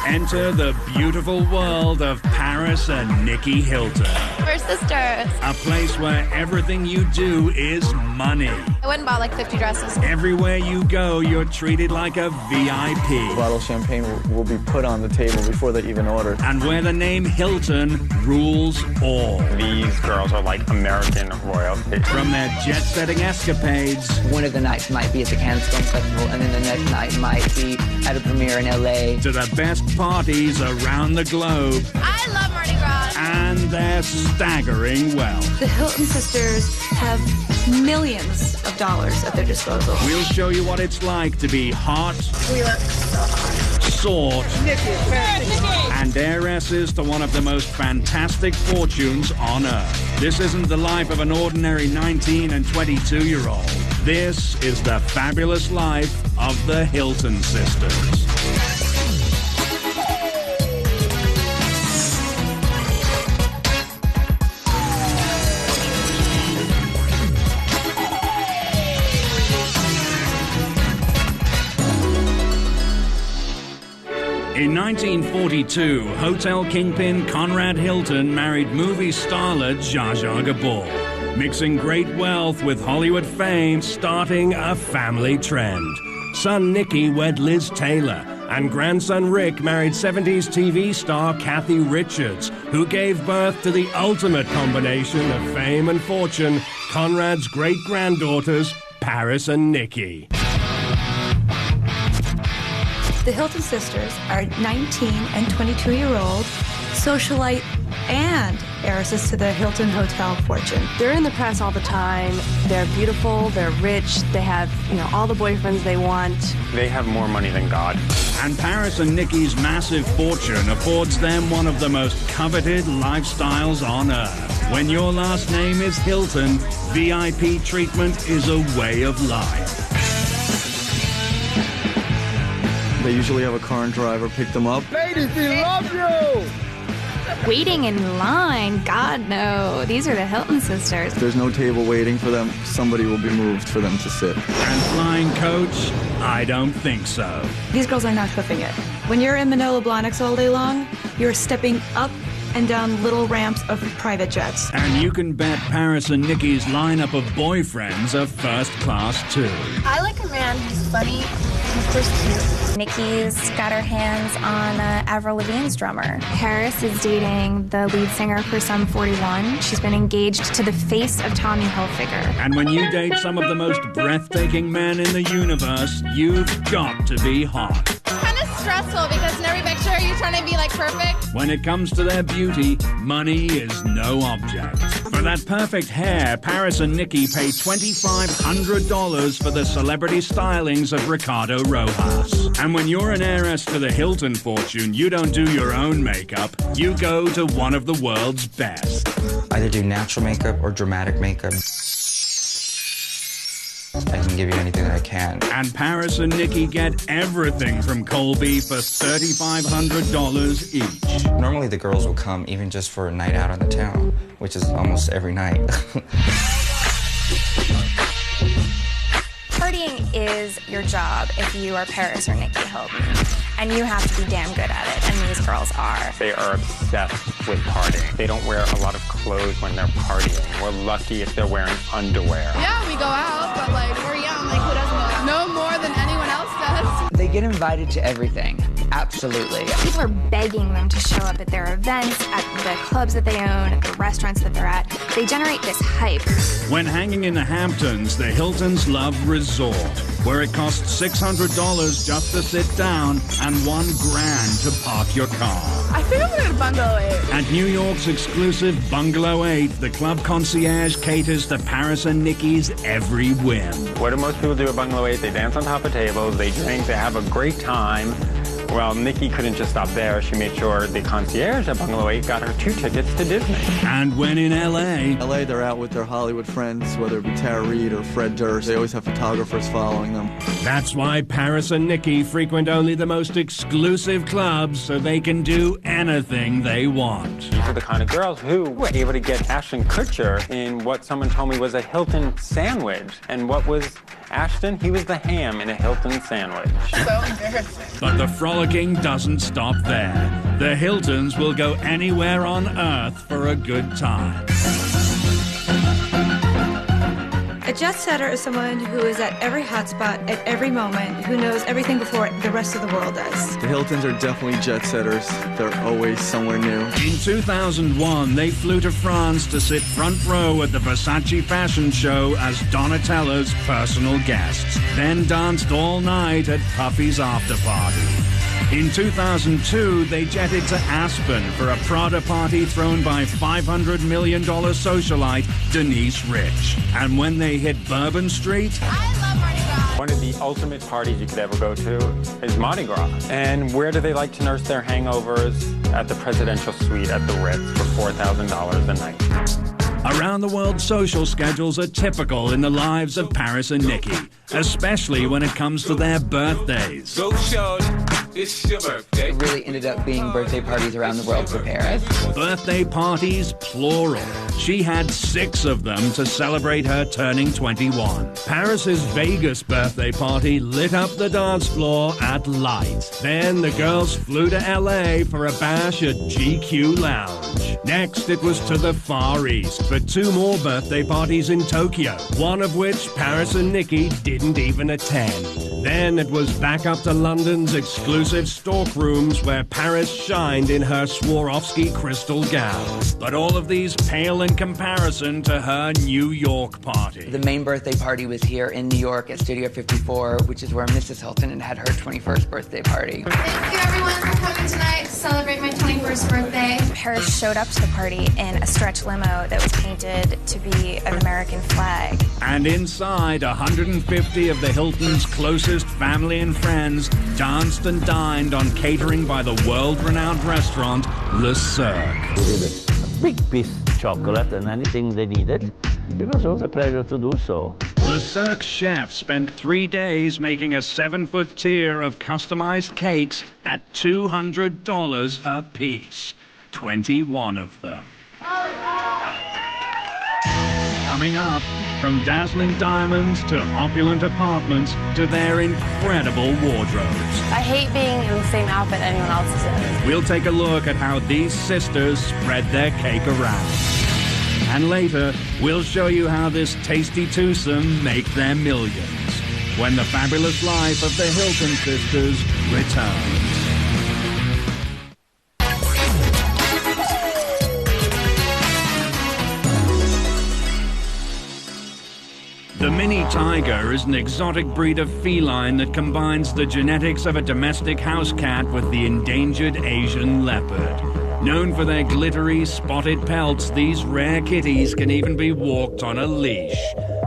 Enter the beautiful world of Paris and Nikki Hilton. We're sisters. A place where everything you do is money. I went and bought like 50 dresses. Everywhere you go, you're treated like a VIP. A bottle of champagne will be put on the table before they even order. And where the name Hilton rules all. These girls are like American royalty. From their jet-setting escapades. One of the nights might be at the Cannes Film Festival, and then the next night might be at a premiere in LA. To the best parties around the globe. I love Mardi Gras. And their staggering wealth. The Hilton sisters have millions of dollars at their disposal. We'll show you what it's like to be hot. We look so hot. Sought. And heiresses to one of the most fantastic fortunes on earth. This isn't the life of an ordinary 19 and 22-year-old. This is the fabulous life of the Hilton sisters. In 1942, hotel kingpin Conrad Hilton married movie starlet Zsa Zsa Gabor, mixing great wealth with Hollywood fame, starting a family trend. Son Nicky wed Liz Taylor, and grandson Rick married 70s TV star Kathy Richards, who gave birth to the ultimate combination of fame and fortune, Conrad's great-granddaughters, Paris and Nikki. The Hilton sisters are 19 and 22-year-old socialite and heiresses to the Hilton Hotel fortune. They're in the press all the time. They're beautiful, they're rich, they have, all the boyfriends they want. They have more money than God. And Paris and Nikki's massive fortune affords them one of the most coveted lifestyles on earth. When your last name is Hilton, VIP treatment is a way of life. They usually have a car and driver pick them up. Ladies, we love you! Waiting in line? God, no. These are the Hilton sisters. If there's no table waiting for them, somebody will be moved for them to sit. And flying coach? I don't think so. These girls are not hoofing it. When you're in Manila Blahniks all day long, you're stepping up and down little ramps of private jets. And you can bet Paris and Nikki's lineup of boyfriends are first class too. I like a man who's funny and of course cute. Nikki's got her hands on Avril Lavigne's drummer. Paris is dating the lead singer for Sum 41. She's been engaged to the face of Tommy Hilfiger. And when you date some of the most breathtaking men in the universe, you've got to be hot. Kind of stressful because in every picture you're trying to be like perfect. When it comes to their beauty, money is no object. For that perfect hair, Paris and Nikki pay $2,500 for the celebrity stylings of Ricardo Rojas. And when you're an heiress to the Hilton fortune, you don't do your own makeup. You go to one of the world's best. Either do natural makeup or dramatic makeup. I can give you anything that I can. And Paris and Nikki get everything from Colby for $3,500 each. Normally the girls will come even just for a night out on the town, which is almost every night. Partying is your job if you are Paris or Nikki Hilton. And you have to be damn good at it, and these girls are. They are obsessed with partying. They don't wear a lot of clothes when they're partying. We're lucky if they're wearing underwear. Yeah, we go out, but we're young, who doesn't go out? No more than anyone else does. They get invited to everything. Absolutely. People are begging them to show up at their events, at the clubs that they own, at the restaurants that they're at. They generate this hype. When hanging in the Hamptons, the Hiltons love Resort, where it costs $600 just to sit down and $1,000 to park your car. I think I'm going to Bungalow 8. At New York's exclusive Bungalow 8, the club concierge caters to Paris and Nikki's every whim. What do most people do at Bungalow 8? They dance on top of tables, they drink, they have a great time. Well, Nikki couldn't just stop there. She made sure the concierge at Bungalow 8 got her 2 tickets to Disney. And when in L.A., They're out with their Hollywood friends, whether it be Tara Reid or Fred Durst. They always have photographers following them. That's why Paris and Nikki frequent only the most exclusive clubs so they can do anything they want. These are the kind of girls who were able to get Ashton Kutcher in what someone told me was a Hilton sandwich. And Ashton, he was the ham in a Hilton sandwich. So embarrassing. But the frolicking doesn't stop there. The Hiltons will go anywhere on earth for a good time. A jet setter is someone who is at every hotspot at every moment, who knows everything before the rest of the world does. The Hiltons are definitely jet setters. They're always somewhere new. In 2001, they flew to France to sit front row at the Versace fashion show as Donatella's personal guests, then danced all night at Puffy's after party. In 2002, they jetted to Aspen for a Prada party thrown by $500 million socialite Denise Rich. And when they hit Bourbon Street, I love Mardi Gras. One of the ultimate parties you could ever go to is Mardi Gras. And where do they like to nurse their hangovers? At the presidential suite at the Ritz for $4,000 a night. around the world social schedules are typical in the lives of Paris and Nikki, especially when it comes to their birthdays. Go, shorty. It's your birthday. It really ended up being birthday parties around the world for Paris. Birthday parties, plural. She had 6 of them to celebrate her turning 21. Paris's Vegas birthday party lit up the dance floor at light. Then the girls flew to LA for a bash at GQ Lounge. Next, it was to the Far East for 2 more birthday parties in Tokyo, one of which Paris and Nikki didn't even attend. Then it was back up to London's exclusive stork rooms where Paris shined in her Swarovski crystal gown. But all of these pale in comparison to her New York party. The main birthday party was here in New York at Studio 54, which is where Mrs. Hilton had her 21st birthday party. Thank you everyone for coming tonight to celebrate my 21st birthday. Paris showed up to the party in a stretch limo that was painted to be an American flag. And inside, 150 of the Hilton's closest family and friends danced and dined on catering by the world-renowned restaurant Le Cirque. We did a big piece of chocolate and anything they needed. It was always a pleasure to do so. Le Cirque chef spent 3 days making a 7-foot tier of customized cakes at $200 a piece. 21 of them. Coming up, from dazzling diamonds to opulent apartments to their incredible wardrobes. I hate being in the same outfit anyone else is in. We'll take a look at how these sisters spread their cake around. And later, we'll show you how this tasty twosome make their millions when the fabulous life of the Hilton sisters returns. The mini tiger is an exotic breed of feline that combines the genetics of a domestic house cat with the endangered Asian leopard. Known for their glittery, spotted pelts, these rare kitties can even be walked on a leash.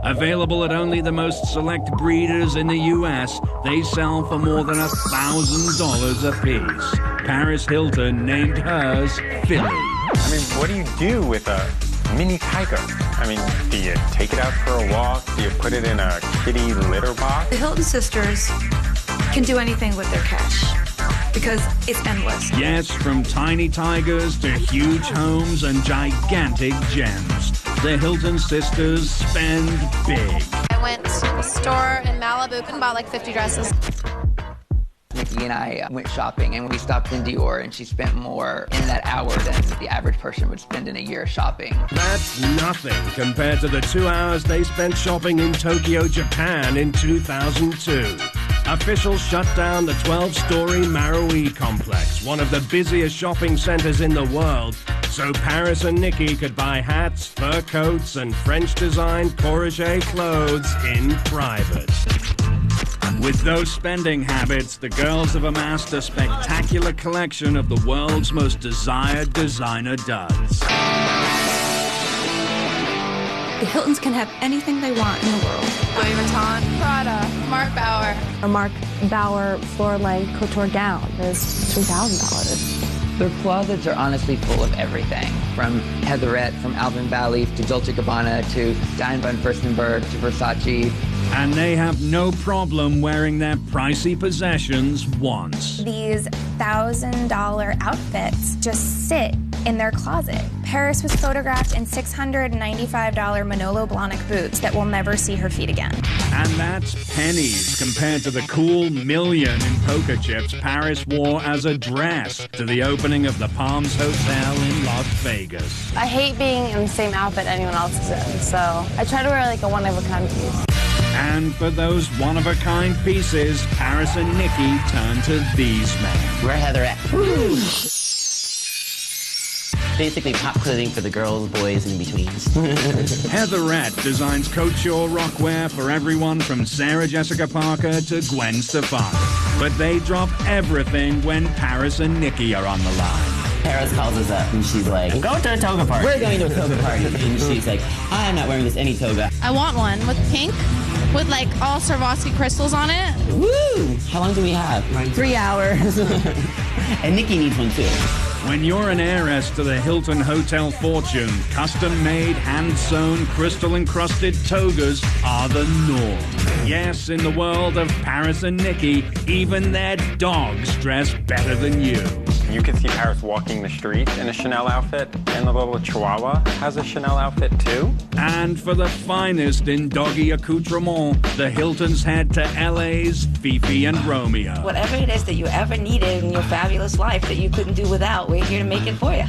Available at only the most select breeders in the U.S., they sell for more than $1,000 a piece. Paris Hilton named hers Philly. I mean, what do you do with a mini tiger? I mean, do you take it out for a walk? Do you put it in a kitty litter box? The Hilton sisters can do anything with their cash because it's endless. Yes, from tiny tigers to huge homes and gigantic gems. The Hilton sisters spend big. I went to the store in Malibu and bought like 50 dresses. Nikki and I went shopping, and we stopped in Dior, and she spent more in that hour than the average person would spend in a year shopping. That's nothing compared to the 2 hours they spent shopping in Tokyo, Japan in 2002. Officials shut down the 12-story Marui complex, one of the busiest shopping centers in the world, so Paris and Nikki could buy hats, fur coats, and French-designed Corrigé clothes in private. With those spending habits, the girls have amassed a spectacular collection of the world's most desired designer duds. The Hiltons can have anything they want in the world. Louis Vuitton, Prada, Mark Bauer. A Mark Bauer floor-length couture gown is $3,000. Their closets are honestly full of everything, from Heatherette, from Alvin Valley, to Dolce & Gabbana, to Diane von Furstenberg, to Versace. And they have no problem wearing their pricey possessions once. These $1,000 outfits just sit in their closet. Paris was photographed in $695 Manolo Blahnik boots that will never see her feet again. And that's pennies compared to the cool million in poker chips Paris wore as a dress to the opening of the Palms Hotel in Las Vegas. I hate being in the same outfit anyone else is in, so I try to wear like a one-of-a-kind piece. And for those one-of-a-kind pieces, Paris and Nikki turn to these men. Where Heather at? Basically pop clothing for the girls, boys, and in-betweens. Heatherette designs couture rockwear for everyone from Sarah Jessica Parker to Gwen Stefani. But they drop everything when Paris and Nikki are on the line. Paris calls us up and she's like, go to a toga party. We're going to a toga party. And she's like, I'm not wearing this any toga. I want one with pink, with like all Swarovski crystals on it. Woo! How long do we have? 3 hours. And Nikki needs one too. When you're an heiress to the Hilton Hotel fortune, custom-made, hand-sewn, crystal-encrusted togas are the norm. Yes, in the world of Paris and Nikki, even their dogs dress better than you. You can see Paris walking the street in a Chanel outfit, and the little Chihuahua has a Chanel outfit too. And for the finest in doggy accoutrement, the Hiltons head to LA's Fifi and Romeo. Whatever it is that you ever needed in your fabulous life that you couldn't do without, we're here to make it for you.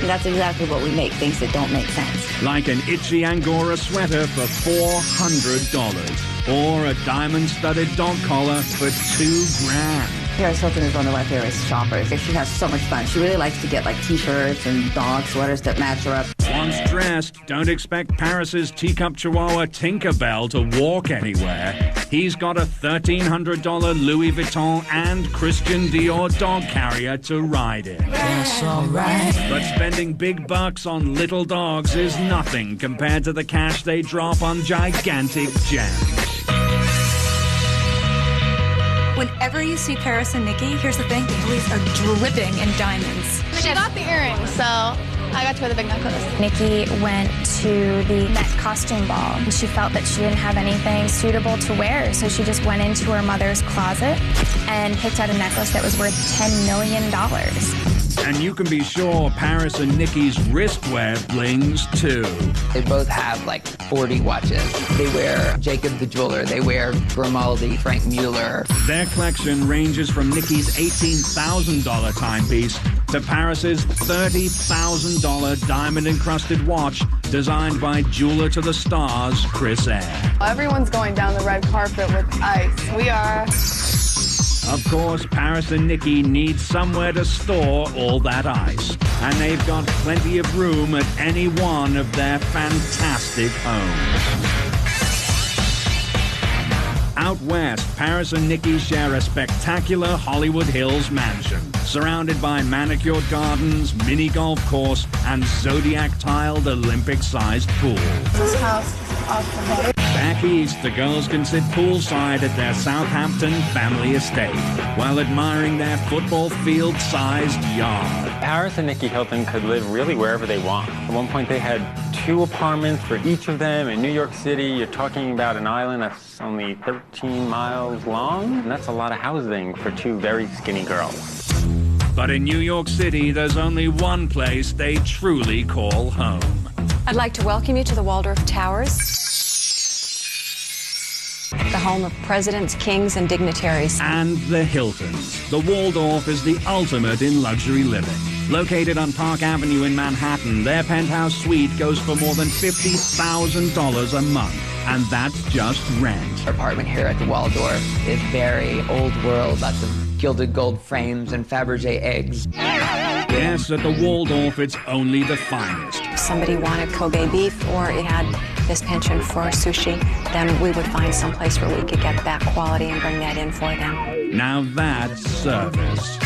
And that's exactly what we make, things that don't make sense. Like an itchy Angora sweater for $400, or a diamond-studded dog collar for $2,000. Paris Hilton is one of my favorite shoppers. She has so much fun. She really likes to get like t-shirts and dog sweaters that match her up. Once dressed, don't expect Paris's teacup chihuahua Tinkerbell to walk anywhere. He's got a $1,300 Louis Vuitton and Christian Dior dog carrier to ride in. That's all right. But spending big bucks on little dogs is nothing compared to the cash they drop on gigantic gems. Whenever you see Paris and Nikki, here's the thing, they always are dripping in diamonds. She got the earrings, so I got to wear the big necklace. Nikki went to the Met costume ball, and she felt that she didn't have anything suitable to wear, so she just went into her mother's closet and picked out a necklace that was worth $10 million. And you can be sure Paris and Nikki's wristwear blings too. They both have like 40 watches. They wear Jacob the Jeweler. They wear Grimaldi, Frank Mueller. Their collection ranges from Nikki's $18,000 timepiece to Paris's $30,000 diamond-encrusted watch designed by jeweler to the stars, Chris Eyre. Everyone's going down the red carpet with ice. We are. Of course, Paris and Nikki need somewhere to store all that ice. And they've got plenty of room at any one of their fantastic homes. Out west, Paris and Nikki share a spectacular Hollywood Hills mansion, surrounded by manicured gardens, mini golf course, and zodiac-tiled Olympic-sized pool. This house is off the hook. Back east, the girls can sit poolside at their Southampton family estate while admiring their football field-sized yard. Paris and Nikki Hilton could live really wherever they want. At one point, they had 2 apartments for each of them in New York City. You're talking about an island that's only 13 miles long, and that's a lot of housing for 2 very skinny girls. But in New York City, there's only one place they truly call home. I'd like to welcome you to the Waldorf Towers, the home of presidents, kings, and dignitaries. And the Hiltons. The Waldorf is the ultimate in luxury living. Located on Park Avenue in Manhattan, their penthouse suite goes for more than $50,000 a month. And that's just rent. Our apartment here at the Waldorf is very old world, lots of gilded gold frames and Fabergé eggs. Yes, at the Waldorf, it's only the finest. If somebody wanted Kobe beef or it had this penchant for sushi, then we would find someplace where we could get that quality and bring that in for them. Now that's service.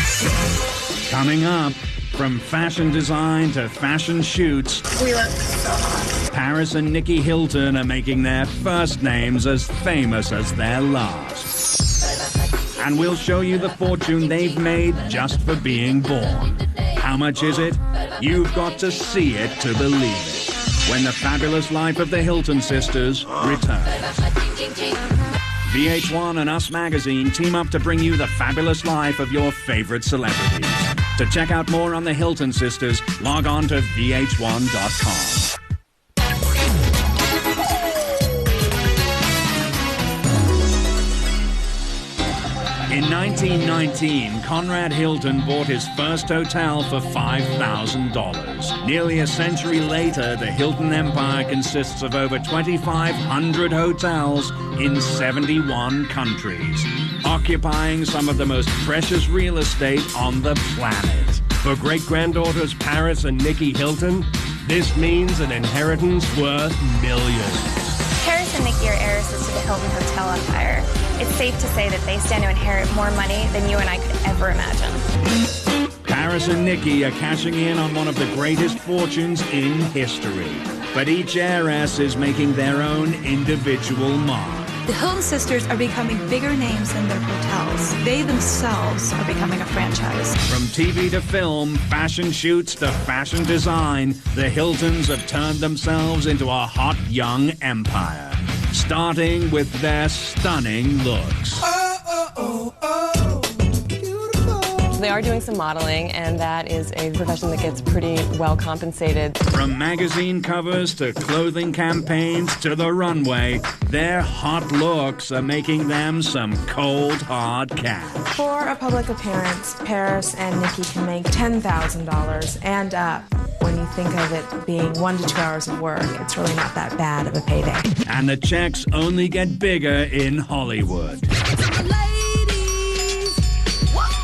Coming up, from fashion design to fashion shoots, We look so hot. Paris and Nikki Hilton are making their first names as famous as their last. And we'll show you the fortune they've made just for being born. How much is it? You've got to see it to believe it. When the fabulous life of the Hilton sisters returns. VH1 and Us Magazine team up to bring you the fabulous life of your favorite celebrities. To check out more on the Hilton sisters, log on to VH1.com. In 1919, Conrad Hilton bought his first hotel for $5,000. Nearly a century later, the Hilton empire consists of over 2,500 hotels in 71 countries, occupying some of the most precious real estate on the planet. For great-granddaughters Paris and Nikki Hilton, this means an inheritance worth millions. Paris and Nikki are heiresses to the Hilton hotel empire. It's safe to say that they stand to inherit more money than you and I could ever imagine. Paris and Nikki are cashing in on one of the greatest fortunes in history. But each heiress is making their own individual mark. The Hilton sisters are becoming bigger names than their hotels. They themselves are becoming a franchise. From TV to film, fashion shoots to fashion design, the Hiltons have turned themselves into a hot young empire, starting with their stunning looks. They are doing some modeling, and that is a profession that gets pretty well compensated. From magazine covers to clothing campaigns to the runway, their hot looks are making them some cold, hard cash. For a public appearance, Paris and Nikki can make $10,000 and up. When you think of it being 1 to 2 hours of work, it's really not that bad of a payday. And the checks only get bigger in Hollywood.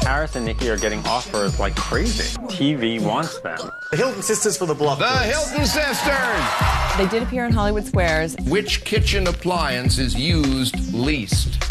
Paris and Nikki are getting offers like crazy. TV wants them. The Hilton sisters for the block. The Hilton sisters! They did appear on Hollywood Squares. Which kitchen appliance is used least?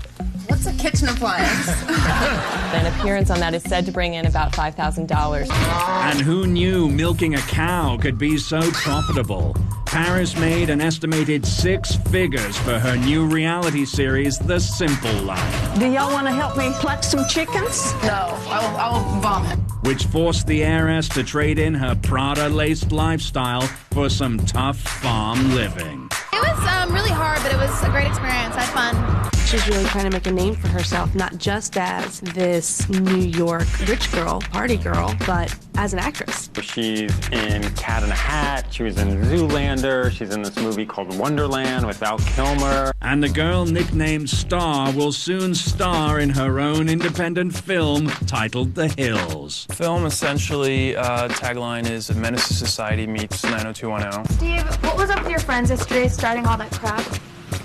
What's a kitchen appliance? An appearance on that is said to bring in about $5,000. And who knew milking a cow could be so profitable? Paris made an estimated 6 figures for her new reality series, The Simple Life. Do y'all want to help me pluck some chickens? No, I will vomit. Which forced the heiress to trade in her Prada-laced lifestyle for some tough farm living. It was really hard, but it was a great experience. I had fun. She's really trying to make a name for herself, not just as this New York rich girl, party girl, but as an actress. She's in Cat in a Hat, she was in Zoolander, she's in this movie called Wonderland with Val Kilmer. And the girl nicknamed Star will soon star in her own independent film titled The Hills. Film essentially, tagline is A Menace to Society meets 90210. Steve, what was up with your friends yesterday starting all that crap?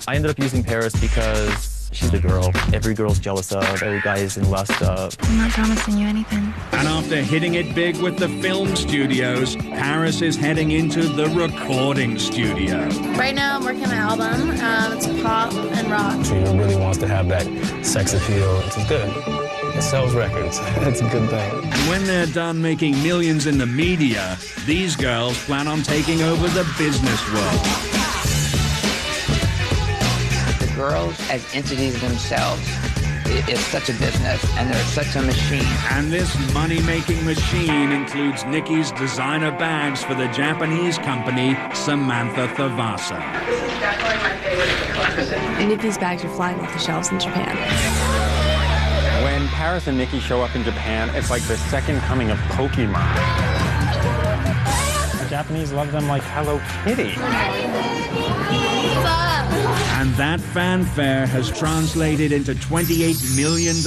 I ended up using Paris because she's the girl every girl's jealous of, every guy is in lust of. I'm not promising you anything. And after hitting it big with the film studios, Paris is heading into the recording studio. Right now I'm working on an album. It's pop and rock. She really wants to have that sex appeal, which is good. It sells records. That's a good thing. And when they're done making millions in the media, these girls plan on taking over the business world. Girls as entities themselves is such a business, and they're such a machine. And this money-making machine includes Nikki's designer bags for the Japanese company Samantha Thavasa. This is definitely my favorite collection. Nikki's bags are flying off the shelves in Japan. When Paris and Nikki show up in Japan, it's like the second coming of Pokemon. The Japanese love them like Hello Kitty. And that fanfare has translated into $28 million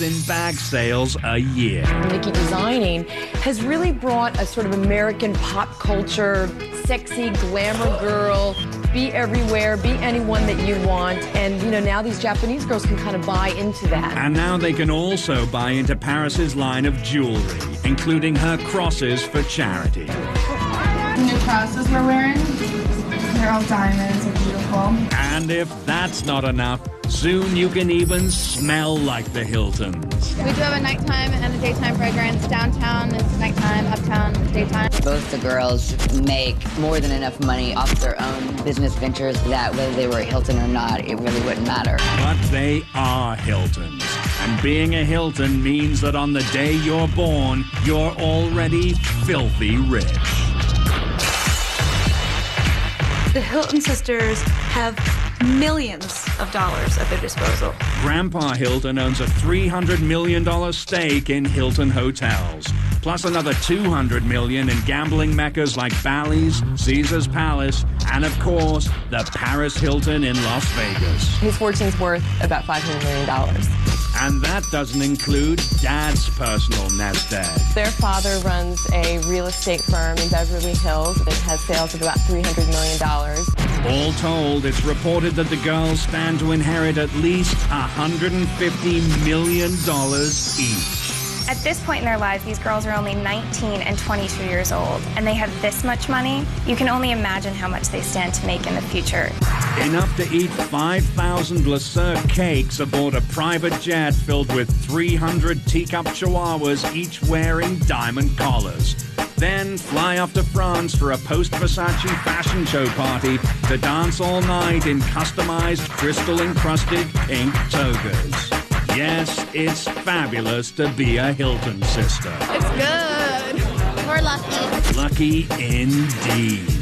in bag sales a year. Nikki designing has really brought a sort of American pop culture, sexy glamour girl, be everywhere, be anyone that you want. And, you know, now these Japanese girls can kind of buy into that. And now they can also buy into Paris's line of jewelry, including her crosses for charity. New crosses we're wearing. They're all diamonds, they're beautiful. And if that's not enough, soon you can even smell like the Hiltons. We do have a nighttime and a daytime fragrance. Downtown is nighttime, uptown is daytime. Both the girls make more than enough money off their own business ventures that whether they were a Hilton or not, it really wouldn't matter. But they are Hiltons. And being a Hilton means that on the day you're born, you're already filthy rich. The Hilton sisters have millions of dollars at their disposal. Grandpa Hilton owns a $300 million stake in Hilton Hotels. plus another $200 million in gambling meccas like Bally's, Caesar's Palace, and of course, the Paris Hilton in Las Vegas. His fortune's worth about $500 million. And that doesn't include Dad's personal nest egg. Their father runs a real estate firm in Beverly Hills that has sales of about $300 million. All told, it's reported that the girls stand to inherit at least $150 million each. At this point in their lives, these girls are only 19 and 22 years old, and they have this much money. You can only imagine how much they stand to make in the future. Enough to eat 5,000 Le Sueur cakes aboard a private jet filled with 300 teacup chihuahuas, each wearing diamond collars. Then fly off to France for a post-Versace fashion show party to dance all night in customized, crystal-encrusted pink togas. Yes, it's fabulous to be a Hilton sister. It's good. We're lucky. Lucky indeed.